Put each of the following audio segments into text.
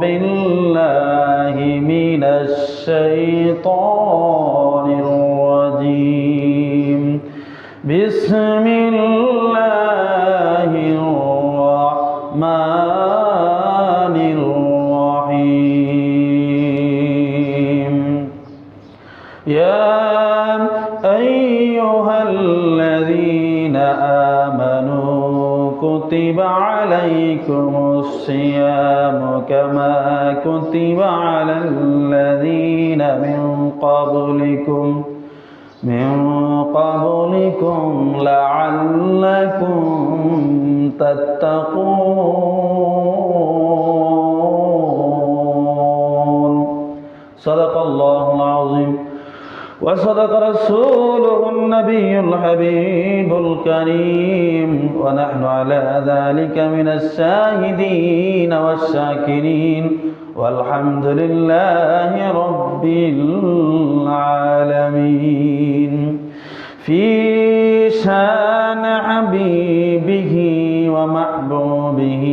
بالله من الشيطان الرجيم بسم الله الرحمن الرحيم يا أيها الذين آمنوا كتب عليكم الصيام كما كتب على الذين من قبلكم لعلكم تتقون صدق الله العظيم وصدق رسوله النبي الحبيب الكريم ونحن على ذلك من الشاهدين والشاكرين والحمد لله رب العالمين في شان حبيبه ومحبوبه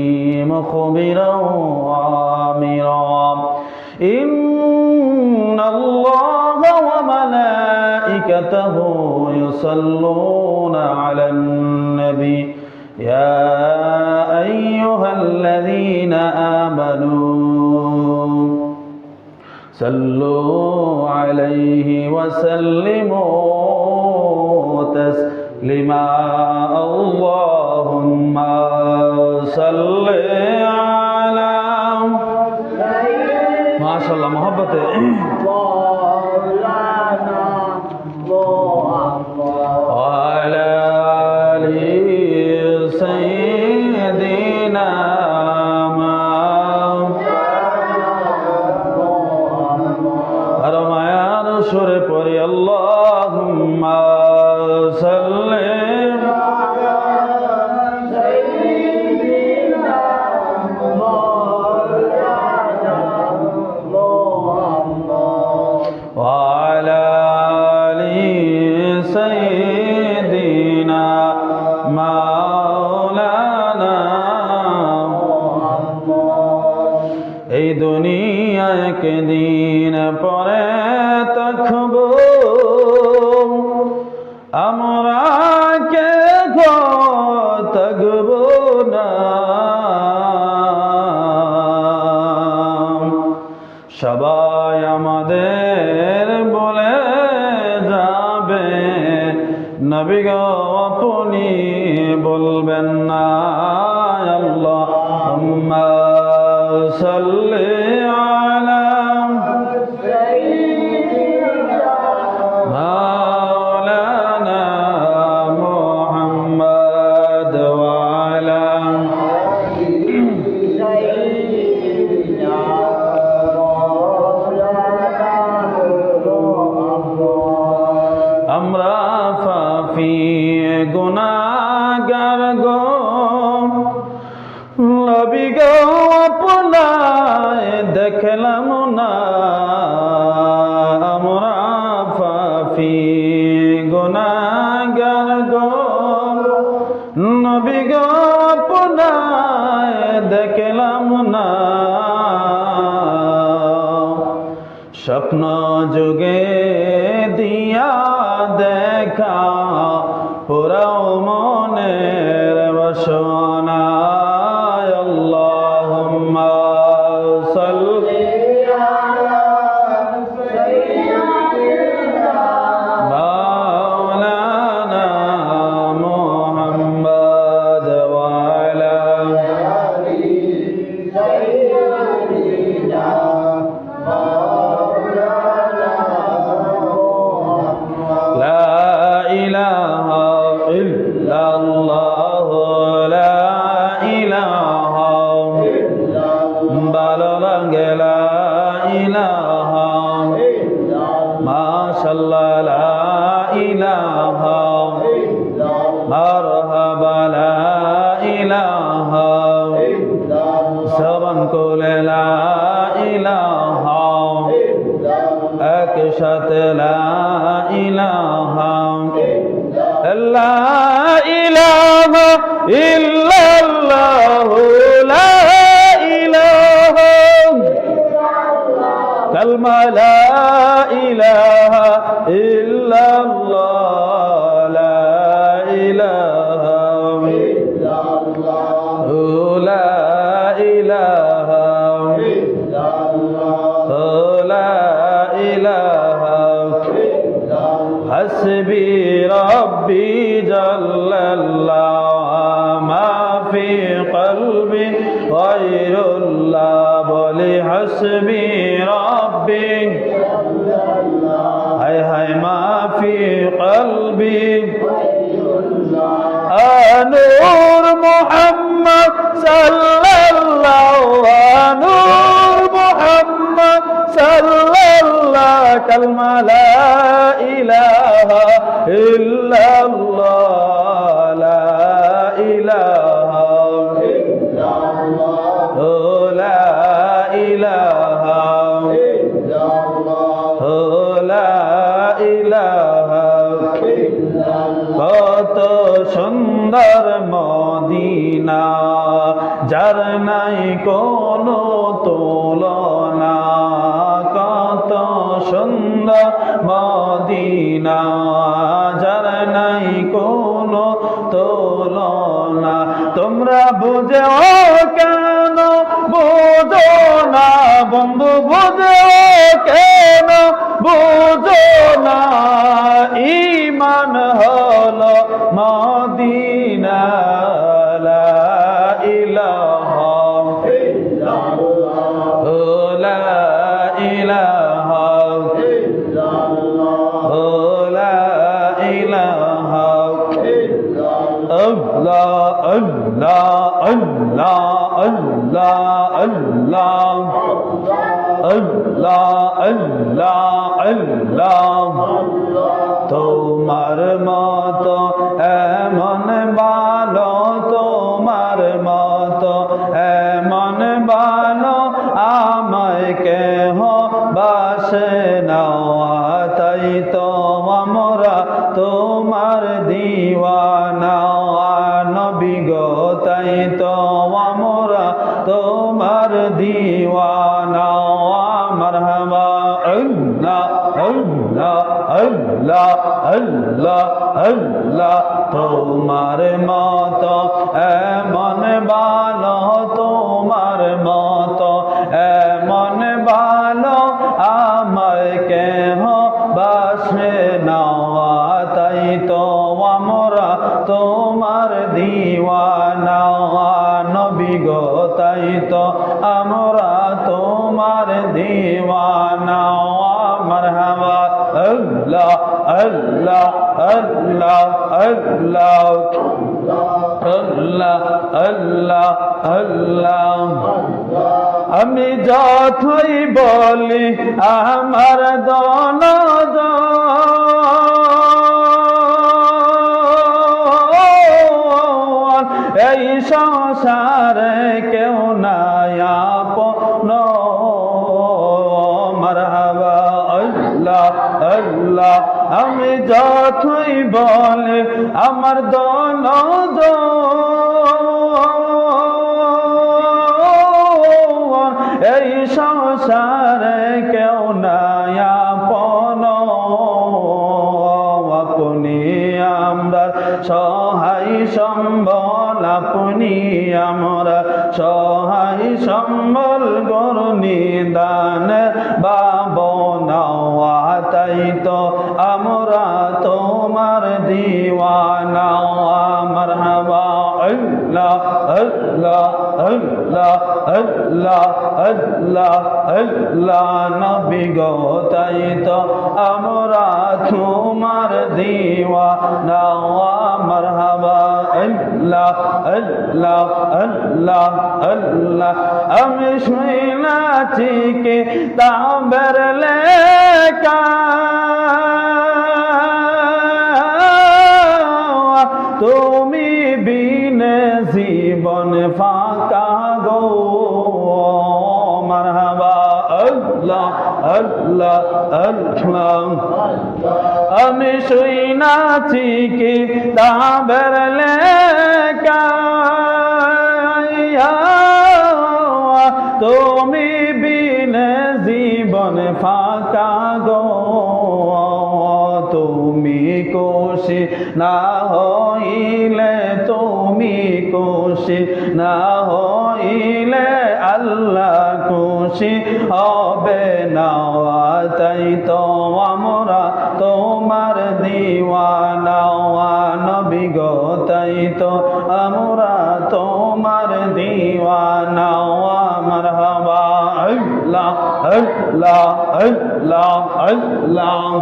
مخبرا وآمرا إن الله وملائكته يصلون على النبي يا أيها الذين آمنوا صلوا عليه وسلموا تسليما اللهم صل على ما شاء الله محبت وعلى آل سيدنا رميان سورة پوری اللهم صل وعلى آل سيدنا مولانا এই দুনিয়ায় একদিন পরে থাকব আমরা কে থাকব না সবাই আমাদের বলে যাবে নবী গো আপনি বলবেন না আল্লাহুম্মা সাল্লি আলা মাওলানা মুহাম্মদ ওয়া আলা আমরা পাপী গুনাহগার গো নবী গো আপনায় দেখলাম না আমরা পাপী গুনাহগার গো নবী গো আপনায় দেখলাম না স্বপ্ন যুগে দিয়া দেখা পুরাও মনের বাসনা আল্লাহুম্মা সাল্লি আলা সাইয়্যিদিনা মাওলানা মুহাম্মদ ওয়া আলা আলি সাইয়্যিদিনা মাশাআল্লাহ লা ইলাহা মারহাবা লা ইলাহা সবান কোলে লা ইলাহা একসাথে লা ইলাহা লা ইলাহা ইল্লাল্লাহু লা ইলাহা لا إله إلا الله لا إله إلا الله لا إله إلا الله لا إله إلا الله حسبي ربي جل الله ما في قلبي غير الله بولي حسبي ربي هاي هاي ما في قلبي نور محمد صلى الله نور محمد صلى الله كلمة لا إله إلا الله لا إله إلا الله لا إله إلا الله لا إله إلا الله কত সুন্দর মদিনা যার নাই কোনো তুলনা কত সুন্দর মদিনা যার নাই কোনো তুলনা তোমরা বুঝো কেন বুঝো না বন্ধু বুঝো কেন বুঝো না ঈমান হলো মদিনা লা ইলাহা ইল্লাল্লাহ লা ইলাহা ইল্লাল্লাহ লা ইলাহা ইল্লাল্লাহ আল্লাহ আল্লাহ আল্লাহ আল্লাহ আল্লাহ আল্লাহ আল্লাহ তোমার মতো এমন ভালো তোমার মতো এমন ভালো আমায় কেহ বাসে না তাই তো আমরা তোমার দিওয়ানা নবী গো তাই তো আমরা তোমার দিওয়ানা মারহাবা আল্লাহ আল্লাহ আল্লাহ আল্লাহ আল্লাহ তোমার মতো এমন ভালো তোমার মতো এমন ভালো আমায় কেহ বাসে না তাই তো আমরা তোমার দিওয়ানা নবী গো তাই তো আমরা তোমার দিওয়ানা মারহাবা আল্লাহ আল্লাহ আল্লাহ আল্লাহ আল্লাহ আল্লাহ আল্লাহ আমি যতই বলি আমার দন এই সংসারে কেউ নাই আপন মারহাবা আল্লাহ আল্লাহ আমি যতই বলে আমার দন এই সংসারে কেউ নাই আপন আপনি আমরা সহায় সম্বল আপনি আমরা সহায় সম্বল গরুনি দানের বাবনা তাই তো আমরা তোমার দিওয়ানা মারহাবা আল্লাহ আল্লাহ আল্লাহ আল্লাহ আল্লাহ আল্লাহ নবী গো তাই তো আমরা তোমার দিওয়ানা মারহাবা আল্লাহ আল্লাহ আল্লাহ আল্লাহ আমি শুনাছি কে তাবের লেখা তুমি বিনে জীবন ফাঁকা গো মারহাবা আল্লাহ আল্লাহ আল্লাহ আমি শুনাছি কি তাবের লেখা তো তুমি বিনে জীবন ফাঁকা গো, তুমি খুশি না হইলে, তুমি খুশি না হইলে আল্লাহ খুশি হবে না। তাই তো আমরা তোমার দিওয়ানা নবী গো, তাই তো আমরা তোমার দিওয়ানা। মারহাবা আল্লাহ আল্লাহ আল্লাহ আল্লাহ।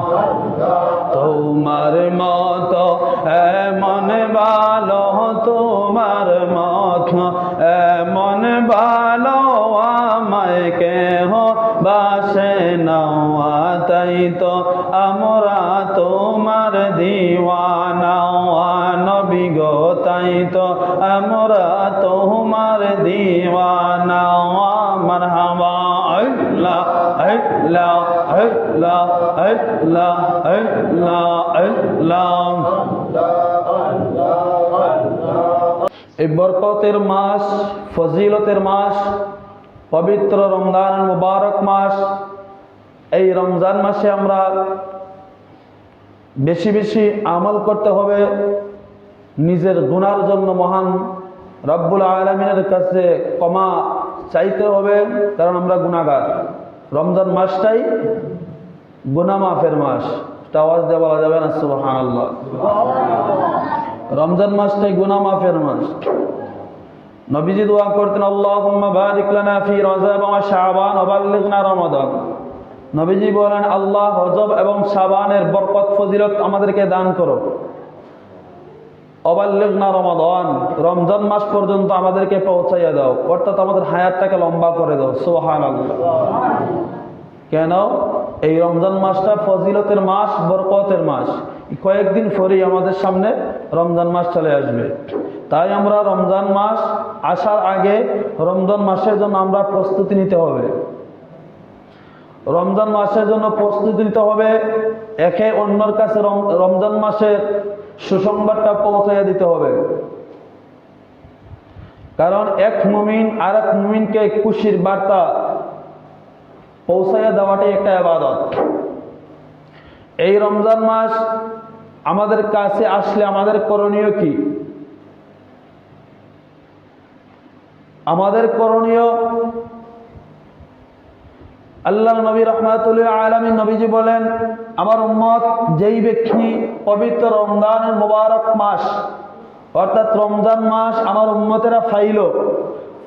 তোমার মতো এমন ভালো, তোমার মতো এমন ভালো আমায় কেহ বাসে না। তাই তো আমরা তোমার দিওয়ানা নবী গো, তাই তো আমরা তোমার দিওয়ানা। মারহাবা আল্লাহ আল্লাহ আল্লাহ আল্লাহ আল্লাহ আল্লাহ। এই বরকতের মাস, ফজিলতের মাস, পবিত্র রমজান মুবারক মাস। এই রমজান মাসে আমরা বেশি বেশি আমল করতে হবে, নিজের গুনার জন্য মহান রব্বুল আলামিনের কাছে ক্ষমা চাইতে হবে, কারণ আমরা গুনাহগার। রমজান মাসটাই গুনাহ মাফের মাস। আওয়াজ দিয়ে বলা যাবে না সুবহানাল্লাহ? রমজান মাসটাই গুনাহ মাফের মাস। নবীজি দোয়া করতেন, আল্লাহুম্মা বারিক লানা ফি রজব ওয়া শাবান ওয়া বাল্লিগনা রমাদান। নবীজি বলেন, আল্লাহ রজব এবং শাবানের বরকত ফজিলত আমাদেরকে দান করো। অবাল্লিগনা রমাদান, রমজান মাস পর্যন্ত আমাদেরকে পৌঁছাইয়া দাও, অর্থাৎ আমাদের হায়াতটাকে লম্বা করে দাও। সুবহানাল্লাহ। কেন? এই রমজান মাসটা ফজিলতের মাস, বরকতের মাস। কয়েকদিন পরেই আমাদের সামনে রমজান মাস চলে আসবে। তাই আমরা রমজান মাস আসার আগে রমজান মাসের জন্য আমরা প্রস্তুতি নিতে হবে। রমজান মাসের জন্য প্রস্তুতি নিতে হবে, একে অন্যের কাছে রমজান মাসের সুসংবাদটা পৌঁছাইয়া দিতে হবে। কারণ এক মুমিন আর এক মুমিনকে খুশির বার্তা পৌঁছাইয়া দেওয়াটাই একটা ইবাদত। এই রমজান মাস আমাদের কাছে আসলে আমাদের করণীয় কি? আমাদের করণীয়, আল্লাহর নবী রাহমাতুল আলামিন নবীজি বলেন, আমার উম্মত যেই ব্যক্তি পবিত্র রমজানের মুবারক মাস অর্থাৎ রমজান মাস আমার উম্মতেরা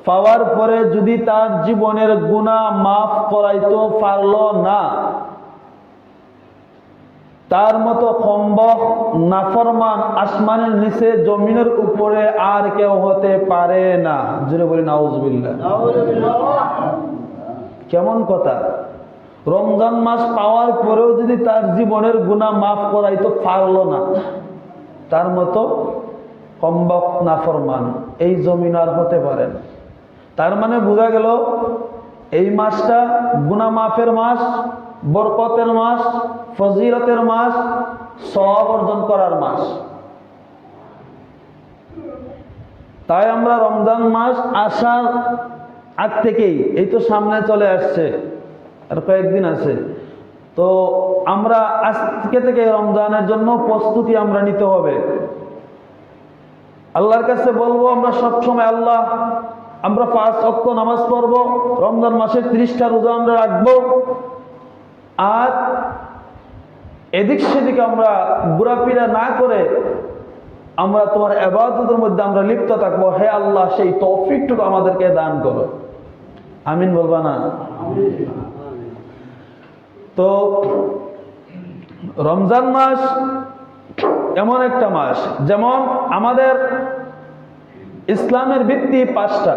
পাওয়ার পরে যদি তার জীবনের গুনাহ মাফ করাইতে পারল না, তার মতো সম্ভব নাফরমান আসমানের নিচে জমিনের উপরে আর কেউ হতে পারে না। জোরে বলি নাউজুবিল্লাহ। কেমন কথা? রমজান মাস পাওয়ার পরেও যদি তার জীবনের গুনাহ মাফ করাইতে পারল না, তার মতো সম্ভব নাফরমান এই জমিন আর হতে পারে না। তার মানে বোঝা গেল এই মাসটা গুনাহ মাফের মাস, বরকতের মাস, ফজিলতের মাস, সওয়াব অর্জন করার মাস। তাই আমরা রমজান মাস আসার আগ থেকেই, এই তো সামনে চলে আসছে, আর কয়েকদিন আছে, তো আমরা আজকে থেকে রমজানের জন্য প্রস্তুতি আমরা নিতে হবে। আল্লাহর কাছে বলবো আমরা সবসময়, আল্লাহ আমরা 5 ওয়াক্ত নামাজ পড়বো, রমজান মাসের 30টা রোজা আমরা রাখবো, আর এদিক সেদিক আমরা ঘোরাফেরা না করে আমরা তোমার ইবাদতের মধ্যে আমরা লিপ্ত থাকবো। হে আল্লাহ, সেই তৌফিকটুকু আমাদেরকে দান করো। আমিন বলবা না? তো রমজান মাস এমন একটা মাস, যেমন আমাদের ইসলামের ভিত্তি 5টা: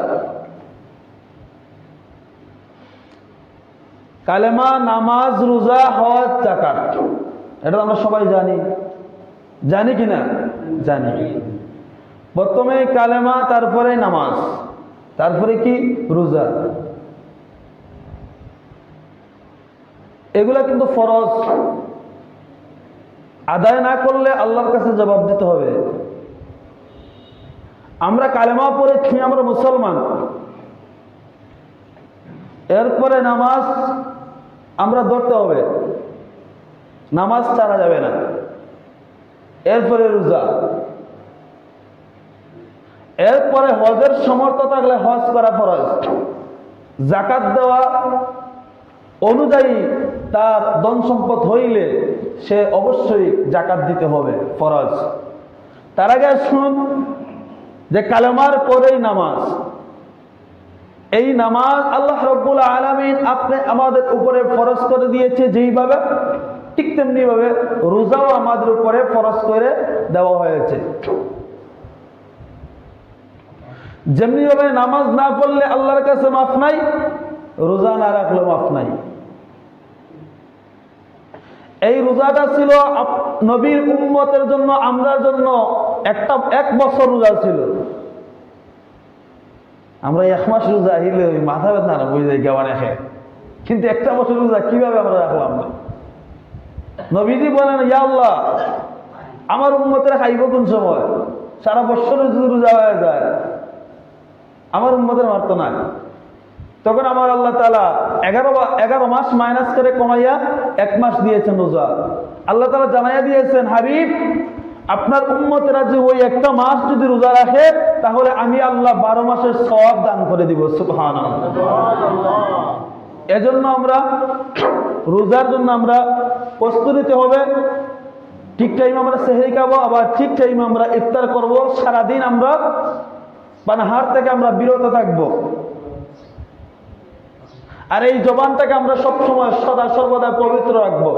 কালেমা, নামাজ, রোজা, হজ, যাকাত। এটা আমরা সবাই জানি, জানি কিনা? জানি। প্রথমে কালেমা, তারপরে নামাজ, তারপরে কি? রোজা। এগুলা কিন্তু ফরজ, আদায় না করলে আল্লাহর কাছে জবাব দিতে হবে। আমরা কালেমা পড়েছি, আমরা মুসলমান, এরপরে নামাজ আমরা ধরতে হবে, নামাজ ছাড়া যাবে না। এরপরে রোজা, এরপরে হজের সমর্থ থাকলে হজ করা ফরজ। যাকাত দেওয়া অনুযায়ী তার ধন সম্পদ হইলে সে অবশ্যই যাকাত দিতে হবে, ফরজ। তার আগে শুনুন যে কালেমার পরেই নামাজ, এই নামাজ আল্লাহ রাব্বুল আলামিন আপনি আমাদের উপরে ফরজ করে দিয়েছে যেইভাবে, ঠিক তেমনি ভাবে রোজাও আমাদের উপরে ফরজ করে দেওয়া হয়েছে। যেমনি ভাবে নামাজ না পড়লে আল্লাহর কাছে মাফ নাই, রোজা না রাখলে মাফ নাই। এই রোজাটা ছিল নবীর উম্মতের জন্য, আমরার জন্য এক বছর রোজা ছিল। আমরা 1 মাস রোজা আহিলে ওই মাথা ব্যথা না বুঝে যাই কেমন এসে, কিন্তু একটা বছর রোজা কিভাবে আমরা রাখলাম না? নবীজি বলেন, ইয়া আল্লাহ, আমার উম্মতের খাইব কোন সময়? সারা বছর যদি রোজা হয়ে যায়, আমার উম্মতের মারতো না। তখন আমার আল্লাহ তাআলা 11 মাস মাইনাস করে কমাইয়া 1 মাস দিয়েছেন রোজা। আল্লাহ তাআলা জানাইয়া দিয়েছেন, হাবিব, আপনার উম্মতেরা যে ওই একটা মাস যদি রোজা রাখে তাহলে আমি আল্লাহ 12 মাসের সওয়াব দান করে দিব। সুবহানাল্লাহ। এজন্য আমরা রোজার জন্য আমরা প্রস্তুতি নিতে হবে। ঠিক টাইমে আমরা সেহরি খাবো, আবার ঠিক টাইমে আমরা ইফতার করব। সারাদিন আমরা পানাহার থেকে আমরা বিরত থাকবো। আর এই জবানটাকে আমরা সবসময় সদা সর্বদা পবিত্র রাখবো।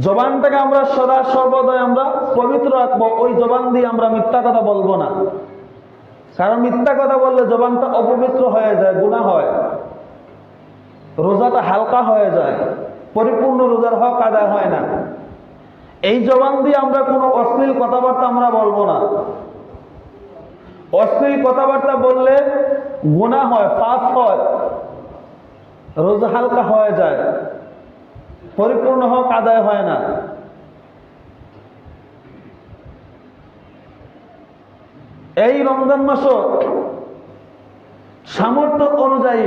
জবানটাকে আমরা সদা সর্বদাই আমরা পবিত্র রাখবো। ওই জবান দিয়ে আমরা মিথ্যা কথা বলবো না, কারণ মিথ্যা কথা বললে জবানটা অপবিত্র হয়ে যায়, গুনাহ হয়, রোজাটা হালকা হয়ে যায়, পরিপূর্ণ রোজার হক আদায় হয় না। এই জবান দিয়ে আমরা কোনো অশ্লীল কথাবার্তা আমরা বলবো না। অশ্লীল কথাবার্তা বললে গুনাহ হয়, পাপ হয়, রোজা হালকা হয়ে যায়, পরিপূর্ণ হক আদায় হয় না। এই রমজান মাস সামর্থ্য অনুযায়ী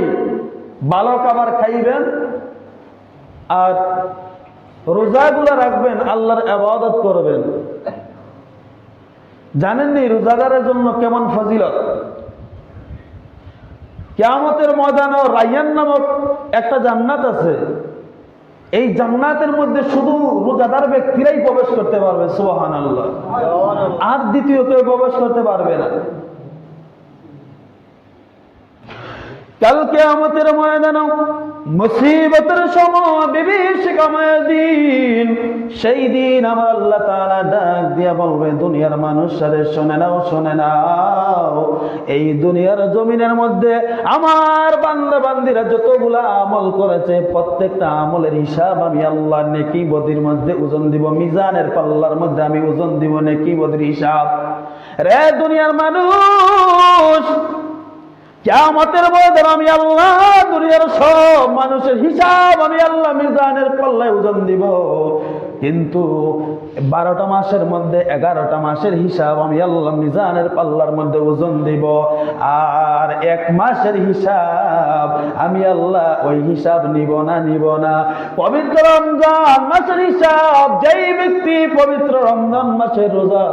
ভালো খাবার খাইবেন আর রোজাগুলো রাখবেন, আল্লাহর ইবাদত করবেন। জানেননি রোজাদারের জন্য কেমন ফজিলত? কিয়ামতের ময়দানে রায়্যান নামক একটা জান্নাত আছে। এই জান্নাতের মধ্যে শুধু রোজাদার ব্যক্তিরাই প্রবেশ করতে পারবে। সুবহানাল্লাহ। আর দ্বিতীয় কেউ প্রবেশ করতে পারবে না। কাল কিয়ামতের ময়দানে মুসিবতের সময়, বিভীষিকাময় দিন, সেই দিন আমার আল্লাহ তাআলা ডাক দিয়া বলবে, দুনিয়ার মানুষেরা শুনে নাও, শুনে নাও, এই দুনিয়ার জমিনের মধ্যে আমার বান্দা বান্দিরা যতগুলা আমল করেছে প্রত্যেকটা আমলের হিসাব আমি আল্লাহ নেকি বদির মধ্যে ওজন দিব, মিজানের পাল্লার মধ্যে আমি ওজন দিব নেকি বদির হিসাব। রে দুনিয়ার মানুষ, কিয়ামতের ময়দানে আমি আল্লাহ দুনিয়ার সব মানুষের হিসাব আমি আল্লাহ মিজানের পাল্লায় ওজন দিব, কিন্তু 12টা মাসের মধ্যে 11টা মাসের হিসাব আমি আল্লাহ মিজানের পাল্লার মধ্যে ওজন দিব। আর 1 মাসের হিসাব আমি আল্লাহ ওই হিসাব নিব না। পবিত্র রমজান মাসের হিসাব, যেই ব্যক্তি পবিত্র রমজান মাসের রোজা,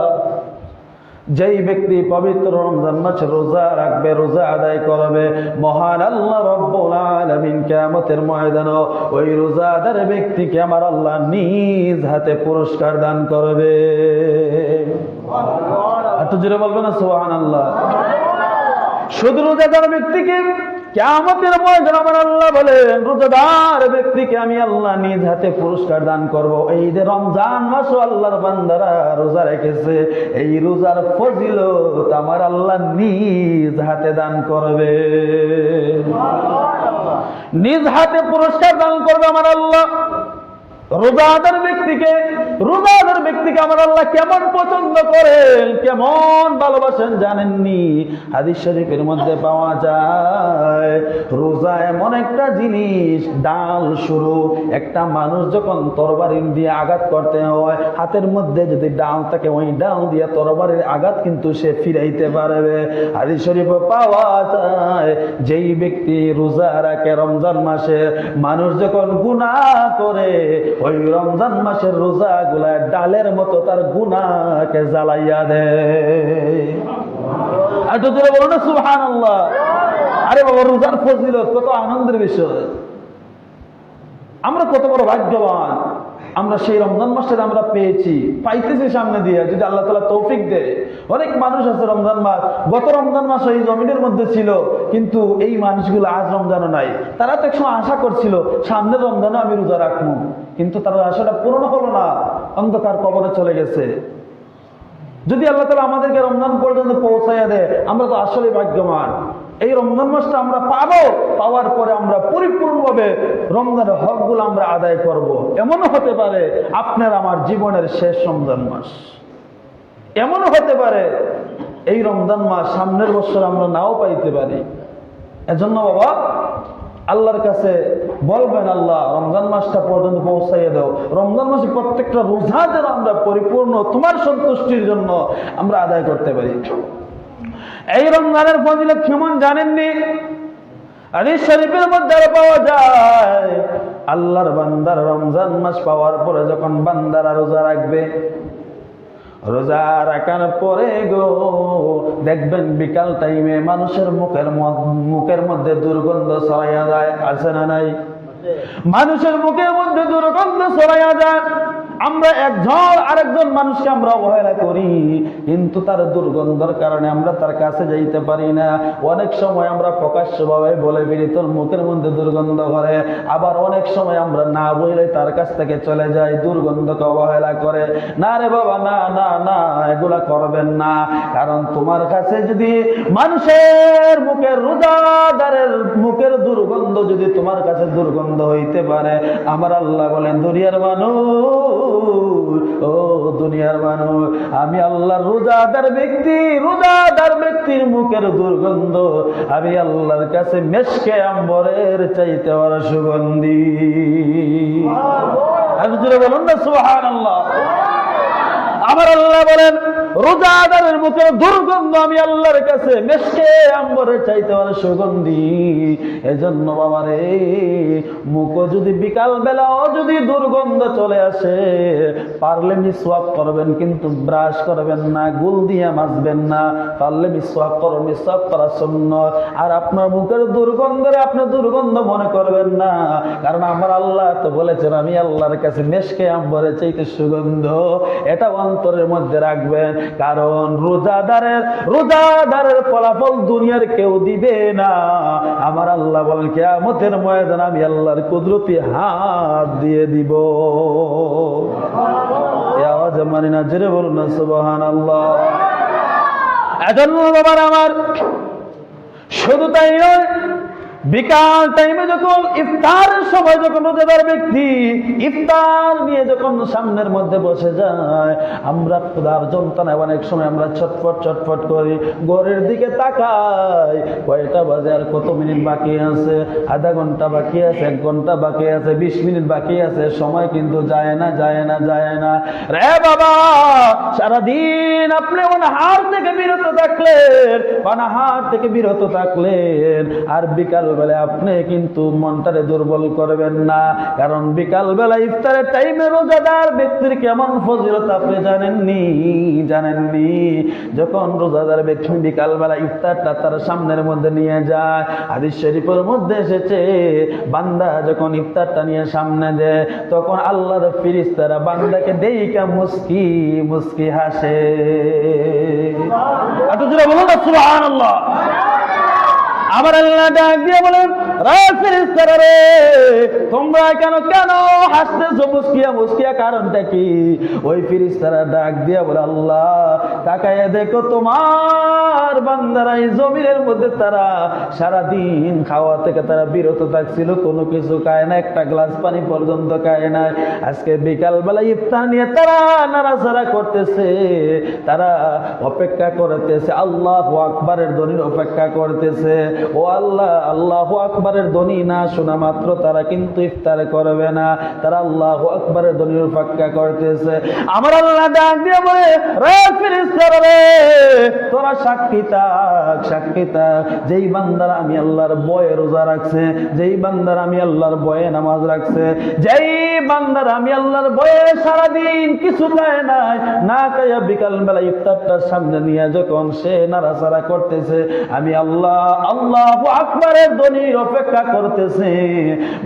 যেই ব্যক্তি পবিত্র রমজান মাসে রোজা রাখবে, রোজা আদায় করবে, মহান আল্লাহ রাব্বুল আলামিন কিয়ামতের ময়দানে ওই রোজাদার ব্যক্তিকে আমার আল্লাহ নিজ হাতে পুরস্কার দান করবে। একটু জোরে বলবেন না সুবহানাল্লাহ। শুধু রোজাদার ব্যক্তিকে কিয়ামতের ময়দানে আমার আল্লাহ বলেন, রোজাদার ব্যক্তিকে আমি আল্লাহ নিজ হাতে পুরস্কার দান করব। এই যে রমজান মাস আল্লাহর বান্দারা রোজা রেখেছে, এই রোজার ফজিলত আমার আল্লাহ নিজ হাতে দান করবে, নিজ হাতে পুরস্কার দান করবে আমার আল্লাহ। রোজাদার ব্যক্তি ব্যক্তিকে, রোজাদার ব্যক্তিকে আমার আল্লাহ কেমন পছন্দ করেন, কেমন ভালোবাসেন জানেননি? হাদিস শরীফের মধ্যে পাওয়া যায়, রোজা এমন একটা জিনিস, ডাল শুরু। একটা মানুষ যখন তরবারি দিয়ে আঘাত করতে হয়, হাতের মধ্যে যদি ডাল থাকে, ওই ডাল দিয়ে তরবারির আঘাত কিন্তু সে ফিরাইতে পারবে। হাদিস শরীফে পাওয়া যায়, যেই ব্যক্তি রোজা রাখে রমজান মাসে, মানুষ যখন গুনাহ করে, ওই রমজান মাসের রোজাগুলা ডালের মতো তার গুনাহকে জ্বালাইয়া দেয়। আর তো তোরা বলো না সুবহানাল্লাহ। আরে বাবা, রোজার ফজিলত কত আনন্দের বিষয়। আমরা কত বড় ভাগ্যবান, আমরা সেই রমজান মাসটা আমরা পেয়েছি, পাইতেছি সামনে দিয়ে, যদি আল্লাহ তাআলা তৌফিক দেয়। অনেক মানুষ আছে রমজান মাস, গত রমজান মাস এই জমিনের মধ্যে ছিল, কিন্তু এই মানুষগুলো আজ রমজানও নাই। তারা তো একসময় আশা করছিল সামনের রমজানে আমি রোজা রাখবো, কিন্তু তার আশাটা পূরণ হলো না, অন্ধকার কবরে চলে গেছে। যদি আল্লাহ তাআলা আমাদেরকে রমজান পর্যন্ত পৌঁছাইয়া দেয়, আমরা তো আসলে ভাগ্যবান। এই রমজান মাসটা আমরা পাবো, পাওয়ার পরে আমরা পরিপূর্ণভাবে রমজানের হকগুলো আমরা আদায় করব। এমনও হতে পারে আপনার আমার জীবনের শেষ রমজান মাস, এমনও হতে পারে এই রমজান মাস সামনের বছর আমরা নাও পাইতে পারি। এজন্য বাবা, আল্লাহর কাছে বলবেন, আল্লাহ রমজান মাসটা পর্যন্ত পৌঁছাইয়ে দাও। রমজান মাসে প্রত্যেকটা রোজা যেন আমরা পরিপূর্ণ তোমার সন্তুষ্টির জন্য আমরা আদায় করতে পারি। এই রমজানের ফজিলত কেমন জানেননি? হাদিস শরীফের মধ্যে পাওয়া যায়, আল্লাহর বান্দার রমজান মাস পাওয়ার পরে যখন বান্দারা রোজা রাখবে, রোজা রাখার পরে গো দেখবেন বিকাল টাইমে মানুষের মুখের মধ্যে দুর্গন্ধ ছড়াইয়া যায়। আছে না নাই? মানুষের মুখের মধ্যে দুর্গন্ধ ছড়াইয়া যায়। আমরা একজন আরেকজন মানুষকে আমরা অবহেলা করি, কিন্তু তার দুর্গন্ধের কারণে আমরা তার কাছে যাইতে পারি না। অনেক সময় আমরা প্রকাশ্যভাবে বলে ফেলি তোর মুখের মধ্যে দুর্গন্ধ করে, আবার অনেক সময় আমরা না বলে তার কাছ থেকে চলে যাই, দুর্গন্ধকে অবহেলা করে। না রে বাবা, না না না, এগুলা করবেন না। কারণ তোমার কাছে যদি মানুষের মুখের, রোজাদারের মুখের দুর্গন্ধ যদি তোমার কাছে দুর্গন্ধ হইতে পারে, আমার আল্লাহ বলেন, দুনিয়ার মানুষ, ও দুনিয়ার মানুষ, আমি আল্লাহর রোজাদার ব্যক্তির মুখের দুর্গন্ধ আমি আল্লাহর কাছে মেশকে আম্বরের চাইতে বড় সুগন্ধি। আমি জোরে বলুন না সুবহানাল্লাহ। আমার আল্লাহ বলেন, রোজাদারের মুখের দুর্গন্ধ আমি আল্লাহর কাছে মেশকে আম্বরের চাইতে বড় সুগন্ধি। এজন্য বাবারে, মুখ যদি বিকাল বেলাও যদি দুর্গন্ধ চলে আসে, পারলে মিসওয়াক করবেন, কিন্তু ব্রাশ করবেন না, গুল দিয়ে মাজবেন না। পারলে মিসওয়াক করুন, মিসওয়াক করা সুন্নাত। আর আপনার মুখের দুর্গন্ধরে আপনি দুর্গন্ধ মনে করবেন না, কারণ আমার আল্লাহ তো বলেছেন আমি আল্লাহর কাছে মেশকে আম্বরের চাইতে সুগন্ধ। এটা অন্তরের মধ্যে রাখবেন, কারণ রোজাদারের ফলাফল দুনিয়ার কেউ দিবে না। আমার আল্লাহ বলেন, কিয়ামতের ময়দানে আমি আল্লাহর কুদরতি হাত দিয়ে দিব। এই আওয়াজ মানি না, জোরে বলুন না সুবহানাল্লাহ। এজন্য বাবার আমার, শুধু তাই নয়, বিকাল টাইমে যখন ইফতারের সময় যখন রোজাদার ব্যক্তি ইফতার নিয়ে যখন সামনের মধ্যে বসে যায়, আমরা ক্ষুধার যন্ত্রণায় অনেক সময় আমরা ছটফট করি, ঘরের দিকে তাকাই, কয়টা বাজে আর কত মিনিট বাকি আছে, আধা ঘন্টা বাকি আছে, 1 ঘন্টা বাকি আছে, 20 মিনিট বাকি আছে, সময় কিন্তু যায় না রে বাবা। সারাদিন আপনি অনাহার থেকে বিরত থাকলেন, আর বিকাল বেলায় আপনি কিন্তু মনটারে দুর্বল করবেন না, কারণ বিকাল বেলা ইফতারের টাইমে রোজাদার ব্যক্তির কেমন ফজিলত আপনি জানেননি। যখন রোজাদার ব্যক্তি বিকাল বেলা ইফতারটা তার সামনের মধ্যে নিয়ে যায়, হাদিস শরীফের মধ্যে এসেছে, বান্দা যখন ইফতারটা নিয়ে সামনে দেয়, তখন আল্লাহর ফেরেশতারা বান্দাকে দেইকা মুস্কি মুস্কি হাসে। একটু জোরে বলুন না সুবহানাল্লাহ। আবার আল্লাহ ডাক দিয়ে বলেন, রে ফেরেশতারা রে, তোমরা কেন কেন হাসতেছো মুস্কিয়া মুস্কিয়া, কারণটা কি? ওই ফেরেশতারা ডাক দিয়ে বলে, আল্লাহ তাকায় দেখো তোমার বান্দারা এই জমিনের মধ্যে তারা সারাদিন খাওয়া থেকে তারা বিরত থাকছিল, কোনো কিছু খায় না, একটা গ্লাস পানি পর্যন্ত খায় না। আজকে বিকালবেলা ইফতার নিয়ে তারা নাড়াচাড়া করতেছে, তারা অপেক্ষা করতেছে, আল্লাহু আকবারের ধ্বনির অপেক্ষা করতেছে। ও আল্লাহ, আল্লাহু আকবারের ধ্বনি না শোনা মাত্র তারা কিন্তু ইফতার করবে না, তারা আল্লাহু আকবারের ধ্বনির অপেক্ষা করতেছে। আমার আল্লাহ ডাক দিয়ে বলে, রে ফেরেশতারা রে, তোরা সাক্ষী থাক, সাক্ষী থাক, যেই বান্দারা আমি আল্লাহর ভয়ে রোজা রাখছে, যেই বান্দারা আমি আল্লাহর ভয়ে নামাজ রাখছে, যেই বান্দারা আমি আল্লাহর ভয়ে সারাদিন কিছু খায় নাই, না খাইয়া বিকাল বেলা ইফতারটার সামনে নিয়ে যখন সে নাড়াচাড়া করতেছে, আমি আল্লাহ আল্লাহু আকবারের ধ্বনির অপেক্ষা করতেছে।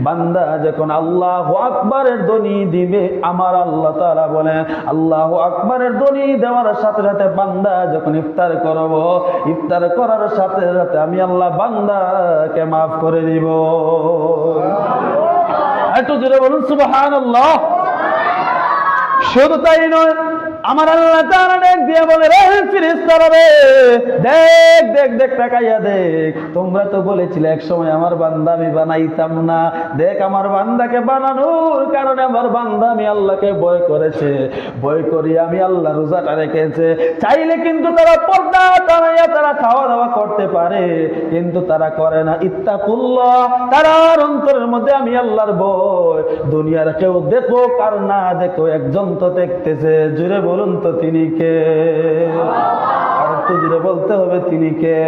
বান্দা যখন আল্লাহু আকবারের ধ্বনি দিবে, আমার আল্লাহ তাআলা বলেন, আল্লাহু আকবারের ধ্বনি দেওয়ার সাথে সাথে বান্দা যখন ইফতার করব, ইফতার করার সাথে সাথে আমি আল্লাহ বান্দাকে মাফ করে দিব। একটু জোরে বলুন সুবহানাল্লাহ। শুধু তাই নয়, আমার আল্লাহ তাআলা ডাক দিয়ে বলে, রে ফেরেশতারা রে, দেখ দেখ দেখ, তাকাইয়া দেখ, তোমরা তো বলেছিলে এক সময় আমার বান্দা আমি বানাইতাম না, দেখ আমার বান্দাকে বানানোর কারণে আমার বান্দা আমি আল্লাহকে ভয় করেছে, ভয় করি আমি আল্লাহ রোজাটা রেখেছে। চাইলে কিন্তু তারা পর্দা টানাইয়া তারা খাওয়া দাওয়া করতে পারে, কিন্তু তারা করে না। ইত্তাকুল্লাহ, তার অন্তরের মধ্যে আমি আল্লাহর ভয়। দুনিয়ার কেউ দেখো আর না দেখো, একজন তো দেখতেছে। জুড়ে বলুন তো তিনি কে? আর একটু জুড়ে বলতে হবে তিনি কে?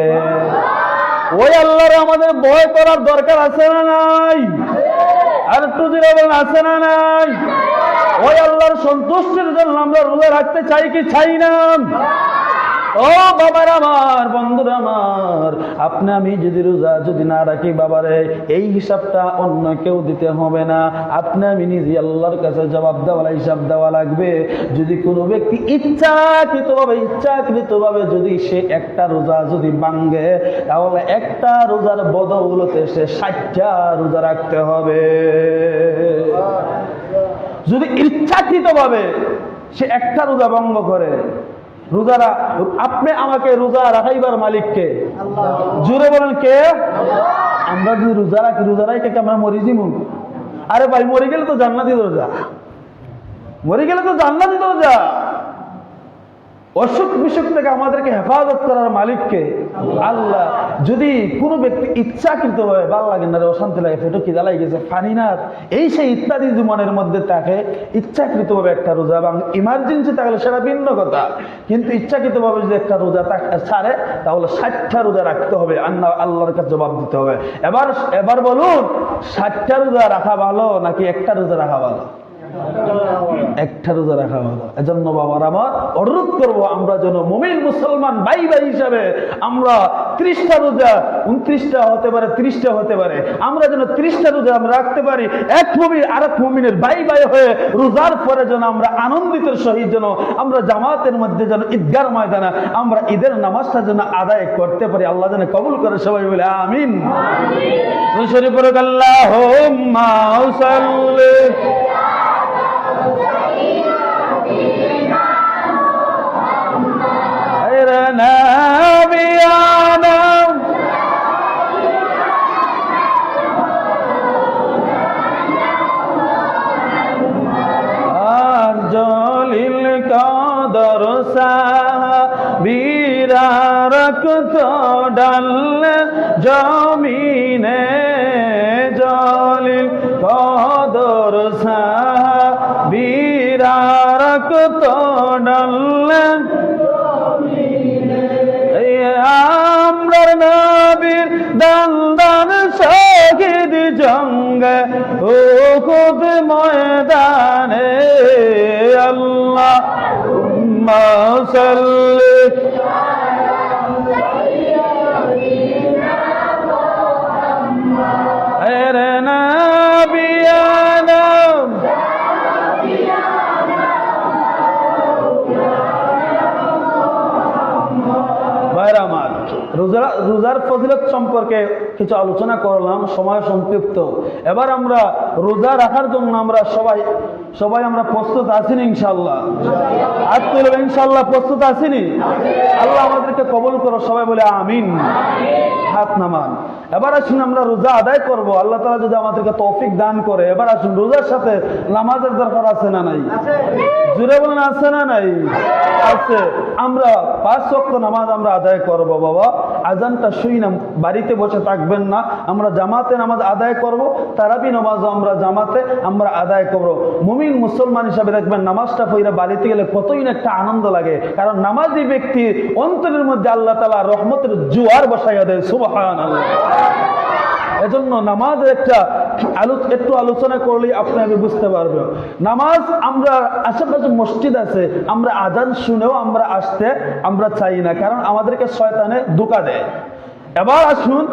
ওই আল্লাহর আমাদের ভয় করার দরকার আছে না নাই? আর একটু জুড়ে বলুন, আছে না নাই? ওই আল্লাহর সন্তুষ্টির জন্য আমরা রোজা রাখতে চাই কি চাই না? ও বাবার আমার, বন্ধুরা আমার, আপনি আমি যদি রোজা যদি না রাখি বাবারে, এই হিসাবটা অন্য কেউ দিতে হবে না, আপনি আমি নিজে আল্লাহর কাছে জবাব দেওয়া হিসাব দেওয়া লাগবে। যদি কোনো ব্যক্তি ইচ্ছাকৃতভাবে যদি সে একটা রোজা যদি ভাঙে, তাহলে একটা রোজার বদৌলতে সে 60টা রোজা রাখতে হবে। যদি ইচ্ছাকৃতভাবে সে একটা রোজা ভঙ্গ করে, রোজারা আপনি আমাকে রোজা রাখাইবার মালিককে? জোরে বলেন কে? আমরা যদি রোজা রাখি, রোজা রাখি আমরা মরি যাবো? আরে ভাই, মরে গেলে তো জান্নাতি রোজা, মরে গেলে তো জান্নাতি রোজা। অসুখ বিসুখ থেকে আমাদেরকে হেফাজত করার মালিককে? আল্লাহ। যদি কোনো ব্যক্তি ইচ্ছাকৃতভাবে ভালো লাগে না, অশান্তি লাগে, ফেটো কি জ্বালাই গেছে, পানি না, এই সেই ইত্যাদি মনের মধ্যে থাকে, ইচ্ছাকৃতভাবে একটা রোজা এবং ইমার্জেন্সি থাকলে সেটা ভিন্ন কথা, কিন্তু ইচ্ছাকৃতভাবে যদি একটা রোজা ছাড়ে, তাহলে 60টা রোজা রাখতে হবে, আল্লাহর কাছে জবাব দিতে হবে। এবার বলুন, 60টা রোজা রাখা ভালো নাকি একটা রোজা রাখা ভালো? একটা রোজা রাখা ভালো। এজন্য বাবার আমার অনুরোধ করবো, আমরা যেন মুমিন মুসলমান ভাই ভাই হিসাবে আমরা 30টা রোজা, 29টা হতে পারে, 30টা হতে পারে, আমরা যেন 30টা রোজা আমরা রাখতে পারি। এক মুমিন আরেক মুমিনের ভাই ভাই হয়ে রোজার পরে যেন আমরা আনন্দিত সহিত যেন আমরা জামাতের মধ্যে যেন ঈদগার ময়দানে আমরা ঈদের নামাজটা যেন আদায় করতে পারি। আল্লাহ যেন কবুল করে, সবাই বলে আমিন। আল্লাহুম্মা সাল্লি نبينا أرجل القدر সাহাবীরা রক্ত ঢাললে জমিনে, জলিল কদর সাহাবীরা রক্ত ঢাললে আমরার নবীর দান দান শহীদ জঙ্গে উহুদ ময়দানে। আল্লাহুম্মা সাল্লি আলা নবিয়ানা আমার রোজার ফজিলত সম্পর্কে কিছু আলোচনা করলাম, সময় সংক্ষিপ্ত। এবার আমরা রোজা রাখার জন্য আমরা সবাই আমরা প্রস্তুত আছিনি? ইনশাআল্লাহ হাত তুলবেন। ইনশাআল্লাহ প্রস্তুত আছিনি? আল্লাহ আমাদেরকে কবুল করো, সবাই বলে আমিন। হাত নামান। এবার আসুন আমরা রোজা আদায় করব, আল্লাহ তাআলা যদি আমাদেরকে তৌফিক দান করে। এবার আসুন, রোজার সাথে নামাজের দরকার আছে না নাই? জুড়ে বলেন আছে না নাই? আছে। আমরা 5 ওয়াক্ত নামাজ আমরা আদায় করব। বাবা আজানটা শুই না, বাড়িতে বসে থাকবেন না, আমরা জামাতে নামাজ আদায় করব। তারাবি নামাজও আমরা জামাতে আমরা আদায় করব। মুমিন মুসলমান হিসাবে দেখবেন নামাজটা পড়ে বাড়িতে গেলে কতই না একটা আনন্দ লাগে, কারণ নামাজি ব্যক্তি অন্তরের মধ্যে আল্লাহ তাআলা রহমতের জোয়ার বসাইয়া দেয়। সুবহানাল্লাহ। এজন্য নামাজের একটু আলোচনা করলেই আপনি বুঝতে পারবেন। নামাজ আমরা আশেপাশে মসজিদ আছে, আমরা আজান শুনেও আমরা আসতে আমরা চাই না, কারণ আমাদেরকে শয়তানে ধোঁকা দেয়। এবার আসুন,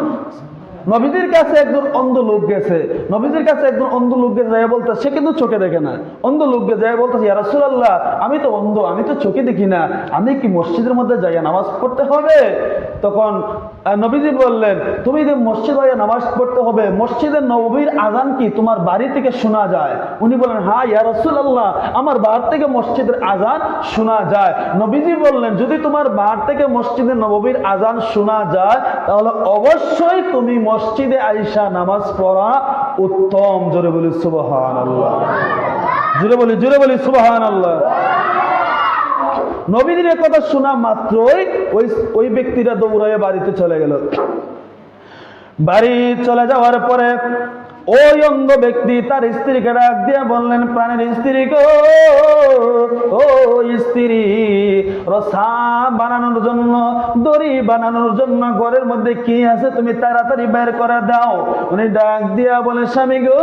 নবীজির কাছে একজন অন্ধ লোক গেছে। নবীজির কাছে একজন অন্ধ লোক গেছে, যায় বলতে, সে কিন্তু চোখে দেখে না। অন্ধ লোককে যায় বলতেছে, ইয়া রাসূলুল্লাহ, আমি তো অন্ধ, আমি তো চোখে দেখি না, আমি কি মসজিদের মধ্যে যাইয়া নামাজ পড়তে হবে? তখন নবীজি বললেন, তুমি যে মসজিদ যাইয়া নামাজ পড়তে হবে, মসজিদের নববীর আজান কি তোমার বাড়ি থেকে শোনা যায়? উনি বলেন, হ্যাঁ ইয়া রাসূলুল্লাহ, আমার বাড়ি থেকে মসজিদের আজান শোনা যায়। নবীজি বললেন, যদি তোমার বাড়ি থেকে মসজিদের নববীর আজান শোনা যায়, তাহলে অবশ্যই তুমি মসজিদে আইসা নামাজ পড়া উত্তম। জোরে বলি সুবহানাল্লাহ। জোরে বলি সুবহানাল্লাহ। নবীজির কথা শোনা মাত্রই ওই ব্যক্তিটা দৌড়াইয়া বাড়িতে চলে গেল। বাড়ি চলে যাওয়ার পরে ওই অন্ধ ব্যক্তি তার স্ত্রীকে ডাক দিয়ে বললেন, প্রাণের স্ত্রী গো, ও স্ত্রী, রসা বানানোর জন্য, দড়ি বানানোর জন্য ঘরের মধ্যে কি আছে তুমি তাড়াতাড়ি বের করে দাও। উনি ডাক দিয়া বলে, স্বামী গো,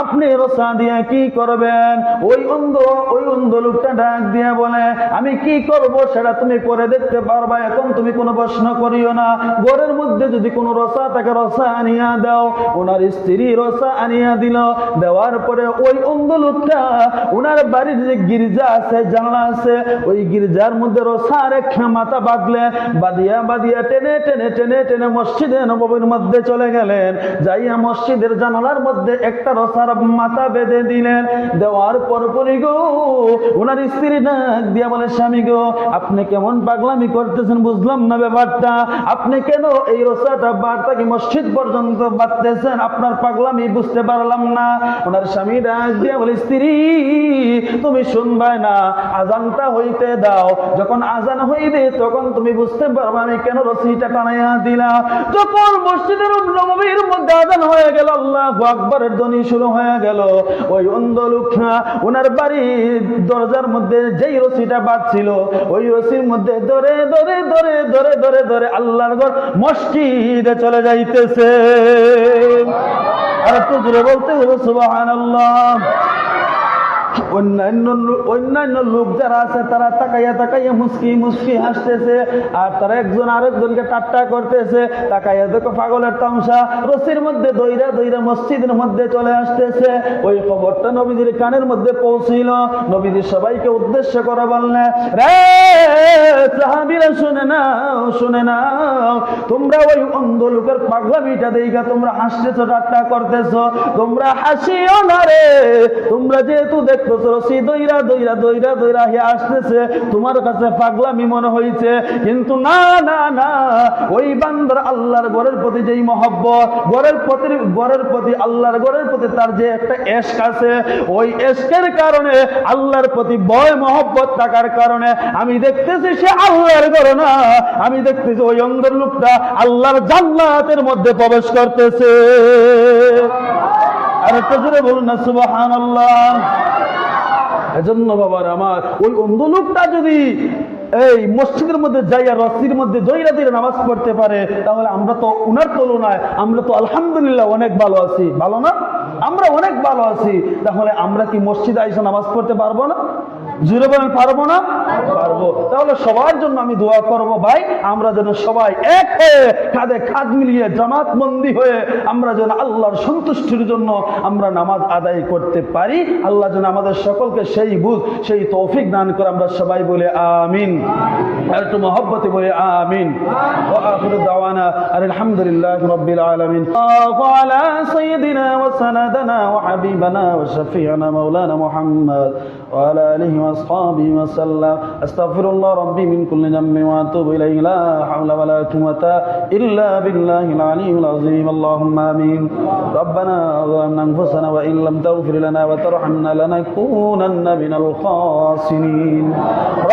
আপনি রসা দিয়া কি করবেন? ওই অন্ধ লোকটা ডাক দিয়া বলে, আমি কি করব সেটা তুমি করে দেখতে পারবা, এখন তুমি কোনো প্রশ্ন করিও না। ঘরের মধ্যে যদি কোনো রসা থাকে রসা আনিয়া দাও। ওনার স্ত্রী রসা আনিয়া দিল। দেওয়ার পরে ওই অন্ধ লোকটা ওনার বাড়ির যে গির্জা আছে, জানলা আছে, ওই গির্জার মধ্যে রসা রেখে মাথা বাঁধলেন। বাঁধিয়া টেনে টেনে টেনে টেনে মসজিদে নববীর মধ্যে চলে গেলেন। যাইয়া মসজিদের জানালার মধ্যে একটা রসার মাথা বেঁধে দিলেন। দেওয়ার পরপরই গো, ওনার স্ত্রী ডাক দিয়া বলে, স্বামী গো, আপনি কেমন পাগলামি করতেছেন, বুঝলাম না ব্যাপারটা। আপনি কেন এই রসাটা বার্তাকে মসজিদ পর্যন্ত বাঁধতেছেন? আপনার পাগলামি বুঝতে পারলাম না। ওনার স্বামী ডাক দিয়া বলে, স্ত্রী তুমি শুনবে না, আজানটা হইতে দাও। যখন আজান হইবে তখন তুমি বুঝতে পারবে আমি কেন রশিটা টানাইয়া দিলাম। যখন মসজিদের নববীর মধ্যে আজান হয়ে গেল, আল্লাহু আকবারের ধ্বনি শুরু হয়ে গেল, ওই অন্ধ লোকটা ওনার বাড়ির দরজার মধ্যে যেই রশিটা বাঁধছিল, ওই রশির মধ্যে ধরে ধরে ধরে ধরে ধরে ধরে আল্লাহর ঘর মসজিদে চলে যাইতেছে। আর একটু জোরে বলতে হবে সুবহানাল্লাহ। অন্যান্য লোক যারা আছে তারা তাকাইয়া তাকাইয়া মুস্কি মুস্কি হাসতেছে, আর তারা একজন আরেকজনকে ঠাট্টা করতেছে। তাকাইয়া দেখো পাগলের তামসা, রশির মধ্যে দইরা দইরা মসজিদের মধ্যে চলে আসতেছে। ওই খবরটা নবীজির কানের মধ্যে পৌঁছিল। নবীজি সবাইকে উদ্দেশ্য করে বললেন, রে সাহাবীরা শুনে নাও, তোমরা ওই অন্ধ লোকের পাগলামিটা দেইখা তোমরা হাসতেছো, ঠাট্টা করতেছো, তোমরা হাসিও না রে। তোমরা যেহেতু রশি দইরা দইরা দইরা দইরা আসতেছে, তোমার কাছে পাগলামি মনে হয়েছে, কিন্তু না না না, ওই বান্দার আল্লাহর ঘরের প্রতি যেই মহব্বত, ঘরের প্রতি আল্লাহর ঘরের প্রতি তার যে একটা এশক আছে, ওই এশকের কারণে, আল্লাহর প্রতি ভয় মহব্বত থাকার কারণে আমি দেখতেছি সে আল্লাহর ঘর না, আমি দেখতেছি ওই অন্ধের লোকটা আল্লাহর জান্নাতের মধ্যে প্রবেশ করতেছে। আর একটা জোরে বলুন না সুবহানাল্লাহ। এজন্য বাবার আমার, ওই অন্ধ লোকটা যদি এই মসজিদের মধ্যে যাইয়া রশির মধ্যে দইরা দইরা নামাজ পড়তে পারে, তাহলে আমরা তো উনার তুলনায় আমরা তো আলহামদুলিল্লাহ অনেক ভালো আছি। ভালো না? আমরা অনেক ভালো আছি। তাহলে আমরা কি মসজিদে আইসা নামাজ পড়তে পারবো না? জুড়ে বলেন পারবো না? পারবো। তাহলে সবার জন্য আমি দোয়া করব ভাই, আমরা যেন সবাই এক হয়ে কাঁধে কাঁধ মিলিয়ে জামাতবন্দি হয়ে আমরা যেন আল্লাহর সন্তুষ্টির জন্য আমরা নামাজ আদায় করতে পারি। আল্লাহ যেন আমাদের সকলকে সেই বুঝ সেই তৌফিক দান করে। আমরা সবাই বলে আমিন, আর একটু মহব্বতে বলে আমিন। ওয়া আখিরু দাওয়ানা আলহামদুলিল্লাহি রাব্বিল আলামিন। আলা সাইয়্যিদিনা ওয়া সানাদানা ওয়া হাবিবানা ওয়া শাফি'ানা মাওলানা মুহাম্মদ ওয়া আলা আলিহি ওয়া আসহাবিহি ওয়া সাল্লাম। আস্তাগফিরুল্লাহ রাব্বি মিন কুল্লি যামবিন ওয়া আতুবু ইলাইহি লা হাওলা ওয়া লা কুওয়াতা ইল্লা বিল্লাহিল আলিয়্যিল আযীম। আল্লাহুম্মা আমিন। রব্বানা যালামনা আনফুসানা ওয়া ইন লাম তাগফির লানা ওয়া তারহামনা লানাকুনান্না মিনাল খাসিরিন।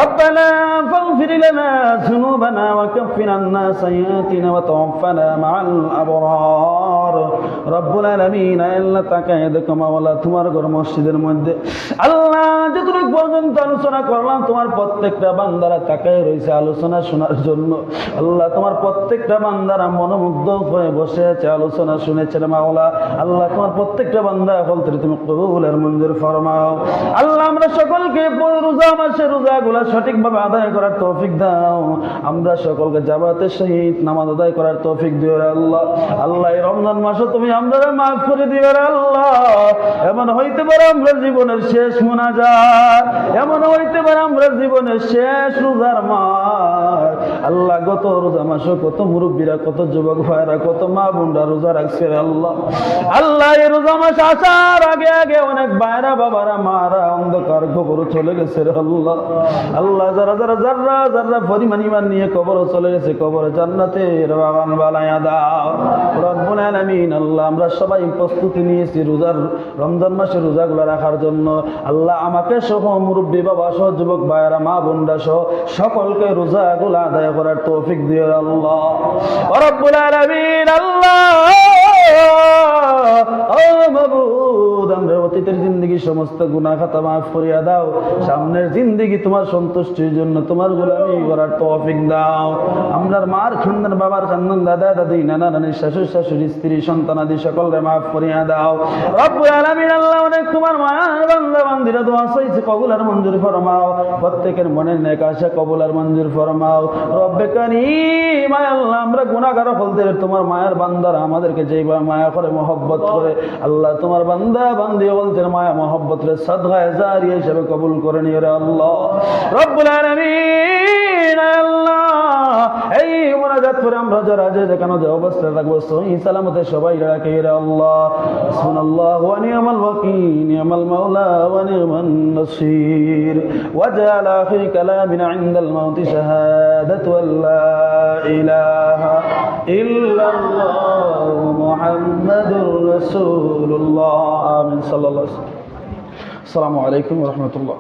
রব্বানা ফাগফির লানা যুনুবানা ওয়া কাফির আন্না সাইয়্যাতিনা ওয়া তাওফানা মা'আল আবরার। রব্বুল আলামিন, আল্লাহ তাকায় দেখো মাওলা, তোমার ঘর মসজিদের মধ্যে আল্লাহ যতটুকু পর্যন্ত আলোচনা করলাম তোমার প্রত্যেকটা বান্দারা তাকায় রয়েছে আলোচনা শোনার জন্য। আল্লাহ তোমার প্রত্যেকটা বান্দারা মনোমুগ্ধ হয়ে বসে আছে আলোচনা শুনেছে মাওলা। আল্লাহ তোমার প্রত্যেকটা বান্দা বলতে তুমি কবুল আর মঞ্জুর ফরমাও। আল্লাহ আমরা সকলকে রোজা মাসে রোজাগুলা সঠিকভাবে আদায় করার তৌফিক দাও। আমরা সকলকে জামাতের সহিত নামাজ আদায় করার তৌফিক দিও রে আল্লাহ। আল্লাহ এই রমজান মাসে তুমি আমরা মাফ করে দিও রে আল্লাহ। এমন হইতে পারে আমরা জীবনের শেষ মুনাজাত, এমন হইতে পারে আমরা জীবনের শেষ রোজার মাস। আল্লাহ গত রোজা মাসে কত মুরব্বীরা, কত যুবক ভাইরা, কত মা বোনরা রোজা রাখছে রে আল্লাহ। আল্লাহ এই রোজা মাস আসার আগে আগে অনেক ভাইরা বাবারা মারা অন্ধকার কবর চলে গেছে রে আল্লাহ। আল্লাহ যারা যারা যারা যারা পরিমাণ ঈমান নিয়ে কবর চলে গেছে, কবর জান্নাতের বাগান বানায়া দাও রব্বুল আলামিন। আল্লাহ আমরা সবাই প্রস্তুতি নিয়েছি রোজার রমজান মাসে রোজাগুলো রাখার জন্য। আল্লাহ আমাকে সহ মুরব্বী বাবা সহ যুবক ভাইরা মা বোনরা সহ সকলকে রোজাগুলো আদায় করার তৌফিক দিও আল্লাহ রব্বুল আলামিন। আল্লাহ ও মাবুদ, আমরা অতীতের জিন্দেগি সমস্ত গুনাহ খাতা মাফ করিয়া দাও। সামনের জিন্দেগি তোমার সন্তুষ্টির জন্য তোমার গোলামি করার তৌফিক দাও। আমরার মার খানদান, বাবার খানদান, দাদা দাদি, নানা নানি, শাশুড়ি শাশুড়ি, স্ত্রী সন্তানাদি সকলকে মাফ করিয়া দাও রব্বুল আলামিন। আল্লাহ অনেক তোমার মায়ের বান্দা বান্দিরা দোয়া চাইছে, কবুল আর মঞ্জুর ফরমাও। প্রত্যেকের মনের নেক আশা কবুল আর মঞ্জুর ফরমাও রব্বে কারীম। আল্লাহ আমরা গুনাহগার হলতে তোমার মায়ের বান্দারা আমাদেরকে যেইভাবে মায়া করে মহব্বত করে, আল্লাহ তোমার বান্দা বান্দি বলতে মায়া মহব্বত রে সাদগায়ে জারিয়া হিসেবে কবুল করে নিও রে আল্লাহ রব্বুল আলামিন। আল্লাহ এই মুনাজাত করে আমরা যারা যেখানে যে অবস্থায় থাকবো সহিহ সালামতে সবাই রাখে রে আল্লাহ। সুবহানাল্লাহু ওয়া নি'মাল ওয়াকিল, নি'মাল মাওলা ওয়া নি'মান নাসির। ওয়াজআল আখির কালামিনা ইনদাল মাউতি শাহাদাতু আল্লা ইলাহা ইল্লাল্লাহু মুহাম্মাদুর রাসূলুল্লাহ। আমিন সাল্লাল্লাহু আলাইহি ওয়া সাল্লাম। আসসালামু আলাইকুম ওয়া রাহমাতুল্লাহ।